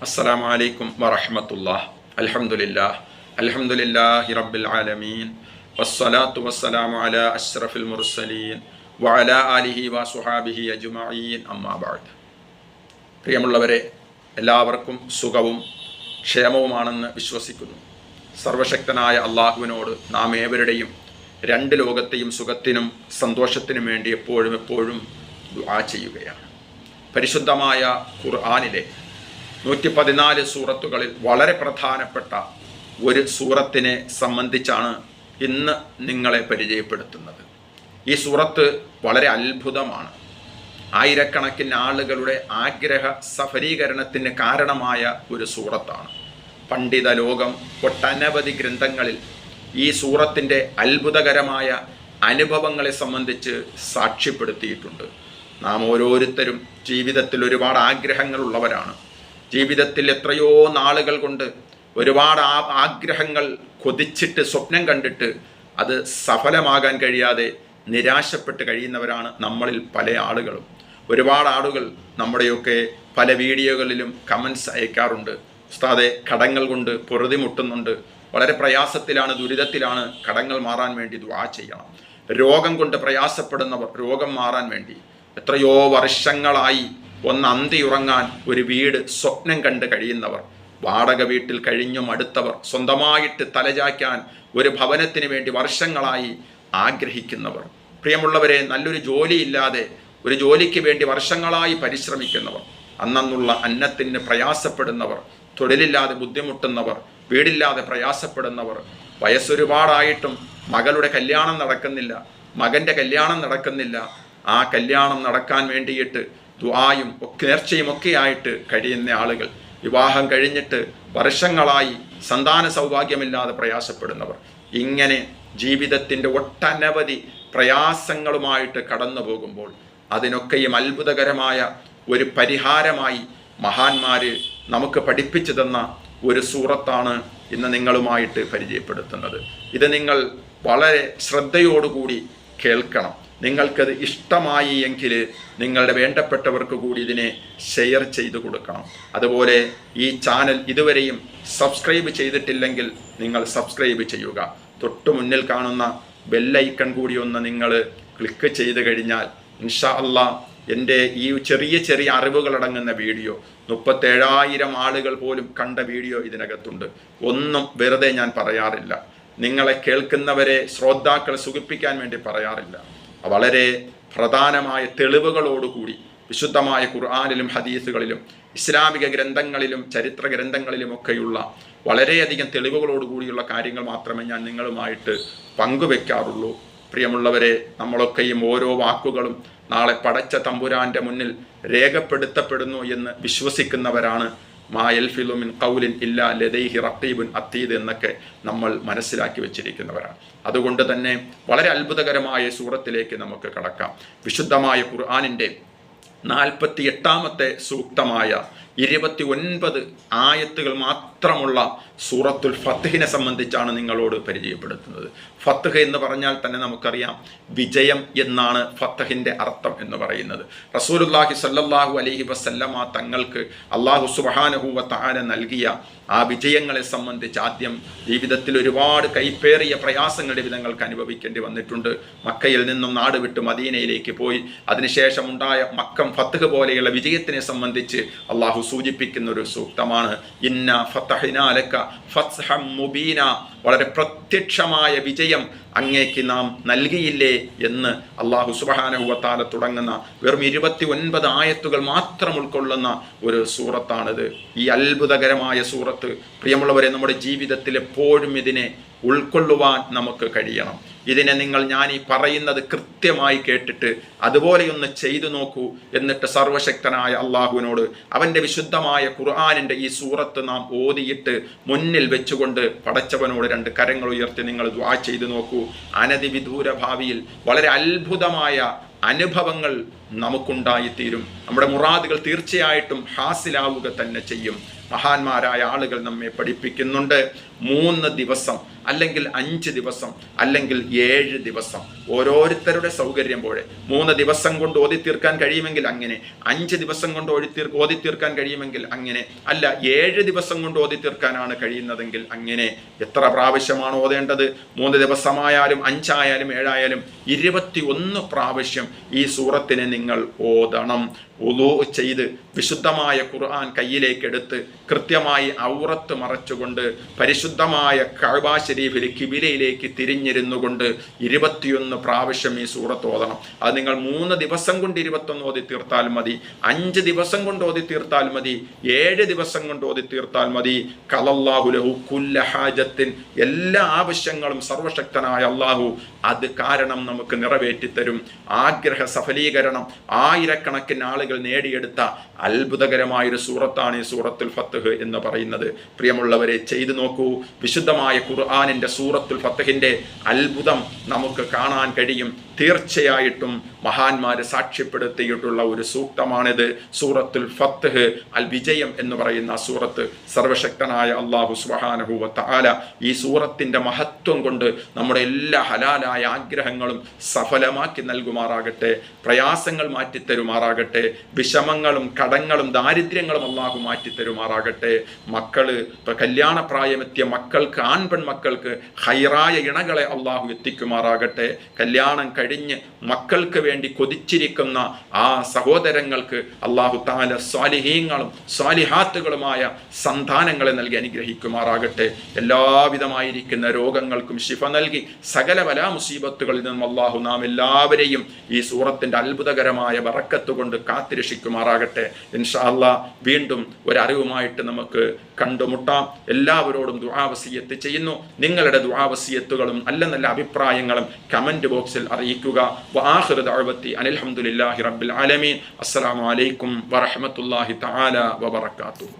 അസ്സലാമു അലൈക്കും വറഹ്മത്തുള്ളാഹി. അൽഹംദുലില്ലാഹി റബ്ബിൽ ആലമീൻ വസ്സലാത്തു വസ്സലാമു അലാ അഷ്റഫിൽ മുർസലീൻ വഅലാ ആലിഹി വസുഹാബിഹി അജ്മഈൻ. അമ്മാ ബഅദ്. പ്രിയമുള്ളവരെ, എല്ലാവർക്കും സുഖവും ക്ഷേമവുമാണെന്ന് വിശ്വസിക്കുന്നു. സർവശക്തനായ അള്ളാഹുവിനോട് നാം ഏവരുടെയും രണ്ട് ലോകത്തെയും സുഖത്തിനും സന്തോഷത്തിനും വേണ്ടി എപ്പോഴും ദുആ ചെയ്യുകയാണ്. പരിശുദ്ധമായ ഖുർആനിലെ 114 സൂറത്തുകളിൽ വളരെ പ്രധാനപ്പെട്ട ഒരു സൂറത്തിനെ സംബന്ധിച്ചാണ് ഇന്ന് നിങ്ങളെ പരിചയപ്പെടുത്തുന്നത്. ഈ സൂറത്ത് വളരെ അത്ഭുതമാണ്. ആയിരക്കണക്കിന് ആളുകളുടെ ആഗ്രഹ സഫലീകരണത്തിന് കാരണമായ ഒരു സൂറത്താണ്. പണ്ഡിത ലോകം ഒട്ടനവധി ഗ്രന്ഥങ്ങളിൽ ഈ സൂറത്തിൻ്റെ അത്ഭുതകരമായ അനുഭവങ്ങളെ സംബന്ധിച്ച് സാക്ഷ്യപ്പെടുത്തിയിട്ടുണ്ട്. നാം ഓരോരുത്തരും ജീവിതത്തിൽ ഒരുപാട് ആഗ്രഹങ്ങളുള്ളവരാണ്. ജീവിതത്തിൽ എത്രയോ നാളുകൾ കൊണ്ട് ഒരുപാട് ആഗ്രഹങ്ങൾ കൊതിച്ചിട്ട് സ്വപ്നം കണ്ടിട്ട് അത് സഫലമാകാൻ കഴിയാതെ നിരാശപ്പെട്ട് കഴിയുന്നവരാണ് നമ്മളിൽ പല ആളുകളും. ഒരുപാട് ആളുകൾ നമ്മുടെയൊക്കെ പല വീഡിയോകളിലും കമൻസ് അയക്കാറുണ്ട്. ഉസ്താദെ, കടങ്ങൾ കൊണ്ട് പൊറുതിമുട്ടുന്നുണ്ട്, വളരെ പ്രയാസത്തിലാണ്, ദുരിതത്തിലാണ്, കടങ്ങൾ മാറാൻ വേണ്ടി ദുആ ചെയ്യണം. രോഗം കൊണ്ട് പ്രയാസപ്പെടുന്നവർ രോഗം മാറാൻ വേണ്ടി എത്രയോ വർഷങ്ങളായി ഒന്ന് അന്തിയുറങ്ങാൻ ഒരു വീട് സ്വപ്നം കണ്ട് കഴിയുന്നവർ, വാടക വീട്ടിൽ കഴിഞ്ഞും അടുത്തവർ, സ്വന്തമായിട്ട് തലചായ്ക്കാൻ ഒരു ഭവനത്തിന് വേണ്ടി വർഷങ്ങളായി ആഗ്രഹിക്കുന്നവർ, പ്രിയമുള്ളവരെ, നല്ലൊരു ജോലിയില്ലാതെ ഒരു ജോലിക്ക് വേണ്ടി വർഷങ്ങളായി പരിശ്രമിക്കുന്നവർ, അന്നുള്ള അന്നത്തിന് പ്രയാസപ്പെടുന്നവർ, തൊഴിലില്ലാതെ ബുദ്ധിമുട്ടുന്നവർ, വീടില്ലാതെ പ്രയാസപ്പെടുന്നവർ, വയസ്സൊരുപാടായിട്ടും മകളുടെ കല്യാണം നടക്കുന്നില്ല, മകൻ്റെ കല്യാണം നടക്കുന്നില്ല, ആ കല്യാണം നടക്കാൻ വേണ്ടിയിട്ട് ദുആയും നേർച്ചയും ഒക്കെ ആയിട്ട് കഴിയുന്ന ആളുകൾ, വിവാഹം കഴിഞ്ഞിട്ട് വർഷങ്ങളായി സന്താന സൗഭാഗ്യമില്ലാതെ പ്രയാസപ്പെടുന്നവർ, ഇങ്ങനെ ജീവിതത്തിൻ്റെ ഒട്ടനവധി പ്രയാസങ്ങളുമായിട്ട് കടന്നു പോകുമ്പോൾ അതിനൊക്കെയും അത്ഭുതകരമായ ഒരു പരിഹാരമായി മഹാന്മാർ നമുക്ക് പഠിപ്പിച്ചു തന്ന ഒരു സൂറത്താണ് ഇന്ന് നിങ്ങളുമായിട്ട് പരിചയപ്പെടുത്തുന്നത്. ഇത് നിങ്ങൾ വളരെ ശ്രദ്ധയോടുകൂടി കേൾക്കണം. നിങ്ങൾക്കത് ഇഷ്ടമായി എങ്കിൽ നിങ്ങളുടെ വേണ്ടപ്പെട്ടവർക്ക് കൂടി ഇതിനെ ഷെയർ ചെയ്ത് കൊടുക്കണം. അതുപോലെ ഈ ചാനൽ ഇതുവരെയും സബ്സ്ക്രൈബ് ചെയ്തിട്ടില്ലെങ്കിൽ നിങ്ങൾ സബ്സ്ക്രൈബ് ചെയ്യുക. തൊട്ടു മുന്നിൽ കാണുന്ന ബെല്ലൈക്കൺ കൂടി ഒന്ന് നിങ്ങൾ ക്ലിക്ക് ചെയ്ത് കഴിഞ്ഞാൽ ഇൻഷാ അല്ലാഹ് എൻ്റെ ഈ ചെറിയ അറിവുകളടങ്ങുന്ന വീഡിയോ 37,000 ആളുകൾ പോലും കണ്ട വീഡിയോ ഇതിനകത്തുണ്ട്. ഒന്നും വെറുതെ ഞാൻ പറയാറില്ല. നിങ്ങളെ കേൾക്കുന്നവരെ, ശ്രോതാക്കളെ സുഖിപ്പിക്കാൻ വേണ്ടി പറയാറില്ല. വളരെ പ്രധാനമായ തെളിവുകളോടുകൂടി വിശുദ്ധമായ ഖുർആനിലും ഹദീസുകളിലും ഇസ്ലാമിക ഗ്രന്ഥങ്ങളിലും ചരിത്ര ഗ്രന്ഥങ്ങളിലുമൊക്കെയുള്ള വളരെയധികം തെളിവുകളോടുകൂടിയുള്ള കാര്യങ്ങൾ മാത്രമേ ഞാൻ നിങ്ങളുമായിട്ട് പങ്കുവെക്കാറുള്ളൂ. പ്രിയമുള്ളവരെ, നമ്മളൊക്കെയും ഓരോ വാക്കുകളും നാളെ പടച്ച തമ്പുരാൻ്റെ മുന്നിൽ രേഖപ്പെടുത്തപ്പെടുന്നു എന്ന് വിശ്വസിക്കുന്നവരാണ്. മാ യൽഫിളു മിൻ ഖൗലിൻ ഇല്ലാ ലദൈഹി റഖീബുൻ അതീദ് എന്നൊക്കെ നമ്മൾ മനസ്സിലാക്കി വെച്ചിരിക്കുന്നവരാണ്. അതുകൊണ്ട് തന്നെ വളരെ അത്ഭുതകരമായ സൂറത്തിലേക്ക് നമുക്ക് കടക്കാം. വിശുദ്ധമായ ഖുർആനിൻ്റെ 48ാമത്തെ സൂക്തമായ 29 ആയത്തുകൾ മാത്രമുള്ള സൂറത്തുൽ ഫത്ഹിനെ സംബന്ധിച്ചാണ് നിങ്ങളോട് പരിചയപ്പെടുത്തുന്നത്. ഫത്ഹ് എന്ന് പറഞ്ഞാൽ തന്നെ നമുക്കറിയാം, വിജയം എന്നാണ് ഫത്ഹിൻ്റെ അർത്ഥം എന്ന് പറയുന്നത്. റസൂലുള്ളാഹി സ്വല്ലല്ലാഹു അലൈഹി വസല്ലമ തങ്ങൾക്ക് അല്ലാഹു സുബ്ഹാനഹു വ തആല നൽകിയ ആ വിജയങ്ങളെ സംബന്ധിച്ച് ആദ്യം ജീവിതത്തിൽ ഒരുപാട് കൈപ്പേറിയ പ്രയാസങ്ങളുടെ വിധങ്ങൾക്ക് അനുഭവിക്കേണ്ടി വന്നിട്ടുണ്ട്. മക്കയിൽ നിന്നും നാട് വിട്ട് മദീനയിലേക്ക് പോയി അതിനുശേഷം ഉണ്ടായ മക്കം ഫത്ഹ് പോലെയുള്ള വിജയത്തിനെ സംബന്ധിച്ച് അള്ളാഹു സൂചിപ്പിക്കുന്ന ഒരു സൂക്തമാണ് ഇന്ന ഫതഹ്നാ ലക ഫത്ഹം മുബീന. വളരെ പ്രത്യക്ഷമായ വിജയം അങ്ങേക്ക് നാം നൽകിയില്ലേ എന്ന് അള്ളാഹു സുബ്ഹാനഹു വ തആല തുടങ്ങുന്ന വെറും 29 ആയത്തുകൾ മാത്രം ഉൾക്കൊള്ളുന്ന ഒരു സൂറത്താണിത്. ഈ അത്ഭുതകരമായ സൂറത്ത്, പ്രിയമുള്ളവരെ, നമ്മുടെ ജീവിതത്തിൽ എപ്പോഴും ഇതിനെ ഉൾക്കൊള്ളുവാൻ നമുക്ക് കഴിയണം. ഇതിനെ ഞാൻ ഈ പറയുന്നത് കൃത്യമായി കേട്ടിട്ട് അതുപോലെയൊന്ന് ചെയ്തു നോക്കൂ. എന്നിട്ട് സർവശക്തനായ അള്ളാഹുവിനോട് അവൻ്റെ വിശുദ്ധമായ ഖുർആനിൻ്റെ ഈ സൂറത്ത് നാം ഓതിയിട്ട് മുന്നിൽ വെച്ചുകൊണ്ട് പടച്ചവനോട് 2 കരങ്ങൾ ഉയർത്തി നിങ്ങൾ ദുആ ചെയ്തു നോക്കൂ. അനധിവിദൂര ഭാവിയിൽ വളരെ അത്ഭുതമായ അനുഭവങ്ങൾ നമുക്കുണ്ടായിത്തീരും. നമ്മുടെ മുറാദുകൾ തീർച്ചയായിട്ടും ഹാസിലാവുക തന്നെ ചെയ്യും. മഹാന്മാരായ ആളുകൾ നമ്മെ പഠിപ്പിക്കുന്നുണ്ട് 3 ദിവസം അല്ലെങ്കിൽ 5 ദിവസം അല്ലെങ്കിൽ 7 ദിവസം, ഓരോരുത്തരുടെ സൗകര്യം പോലെ. 3 ദിവസം കൊണ്ട് ഓതി തീർക്കാൻ കഴിയുമെങ്കിൽ അങ്ങനെ, 5 ദിവസം കൊണ്ട് ഓതി തീർക്കാൻ കഴിയുമെങ്കിൽ അങ്ങനെ, അല്ല 7 ദിവസം കൊണ്ട് ഓതി തീർക്കാനാണ് കഴിയുന്നതെങ്കിൽ അങ്ങനെ. എത്ര പ്രാവശ്യമാണ് ഓതേണ്ടത്? 3 ദിവസമായാലും 5 ആയാലും 7 ആയാലും 21 പ്രാവശ്യം ഈ സൂറത്തിനെ നിങ്ങൾ ഓതണം. വുളൂ ചെയ്ത് വിശുദ്ധമായ ഖുർആൻ കയ്യിലേക്കെടുത്ത് കൃത്യമായി ഔറത്ത് മറച്ചുകൊണ്ട് പരിശുദ്ധമായ കഅബ ശരീഫിൽ കിബിലയിലേക്ക് തിരിഞ്ഞിരുന്നു കൊണ്ട് 21 പ്രാവശ്യം ഈ സൂറത്ത് ഓതണം. അത് നിങ്ങൾ 3 ദിവസം കൊണ്ട് 21 ഓതി തീർത്താൽ മതി, 5 ദിവസം കൊണ്ട് ഓതി തീർത്താൽ മതി, 7 ദിവസം കൊണ്ട് ഓതി തീർത്താൽ മതി. ഖലല്ലാഹു ലഹു കുല്ല ഹാജത്തിൻ, എല്ലാ ആവശ്യങ്ങളും സർവശക്തനായ അള്ളാഹു അത് കാരണം നമുക്ക് നിറവേറ്റിത്തരും. ആഗ്രഹ സഫലീകരണം ആയിരക്കണക്കിന് ആളുകൾ നേടിയെടുത്ത അത്ഭുതകരമായൊരു സൂറത്താണ് ഈ സൂറത്തുൽ ഫത്ഹ് എന്ന് പറയുന്നത്. പ്രിയമുള്ളവരെ, ചെയ്തു നോക്കൂ. വിശുദ്ധമായ ഖുർആനിന്റെ സൂറത്തുൽ ഫത്ഹിന്റെ അത്ഭുതം നമുക്ക് കാണാൻ കഴിയും. തീർച്ചയായിട്ടും മഹാന്മാര് സാക്ഷ്യപ്പെടുത്തിയിട്ടുള്ള ഒരു സൂക്തമാണിത്. സൂറത്തുൽ ഫത്ഹ്, അൽ വിജയം എന്ന് പറയുന്ന സൂറത്ത്. സർവശക്തനായ അല്ലാഹു സുബ്ഹാനഹു വ തആല ഈ സൂറത്തിന്റെ മഹത്വം കൊണ്ട് നമ്മുടെ എല്ലാ ഹലാലായ ആഗ്രഹങ്ങളും സഫലമാക്കി നൽകുമാറാകട്ടെ. പ്രയാസങ്ങൾ മാറ്റിത്തരുമാറാകട്ടെ. വിഷമങ്ങളും കടങ്ങളും ദാരിദ്ര്യങ്ങളും അല്ലാഹു മാറ്റിത്തരുമാറാകട്ടെ. മക്കള്, കല്യാണ പ്രായമെത്തിയ മക്കൾക്ക്, ആൺപെൺ മക്കൾക്ക് ഹൈറായ ഇണകളെ അല്ലാഹു എത്തിക്കുമാറാകട്ടെ. കല്യാണം കഴിഞ്ഞ് മക്കൾക്ക് വേണ്ടി കൊതിച്ചിരിക്കുന്ന ആ സഹോദരങ്ങൾക്ക് അല്ലാഹു തആല സ്വാലിഹീങ്ങളും സ്വാലിഹാത്തുകളുമായ സന്താനങ്ങളെ നൽകി അനുഗ്രഹിക്കുമാറാകട്ടെ. എല്ലാവിധമായിരിക്കുന്ന രോഗങ്ങൾക്കും ശിഫ നൽകി സകല ബലാ മുസീബത്തുകളിൽ നിന്നും അല്ലാഹു നാം എല്ലാവരെയും ഈ സൂറത്തിന്റെ അത്ഭുതകരമായ ബറക്കത്ത് കൊണ്ട് കാത്തിരക്ഷിക്കുമാറാകട്ടെ. ഇൻഷാ അല്ലാഹ് വീണ്ടും ഒരറിവുമായിട്ട് നമുക്ക് കണ്ടുമുട്ടാം. എല്ലാവരോടും ദുആ വസിയത്ത് ചെയ്യുന്നു. നിങ്ങളുടെ ദുആ വസിയത്തുകളും നല്ല അഭിപ്രായങ്ങളും കമന്റ് ബോക്സിൽ അറിയിക്കുക. വആഖിറു ദഅവതി അനിൽ ഹംദുലില്ലാഹി റബ്ബിൽ ആലമീൻ. അസ്സലാമു അലൈക്കും വറഹ്മത്തുള്ളാഹി തആല വബറകാതുഹു.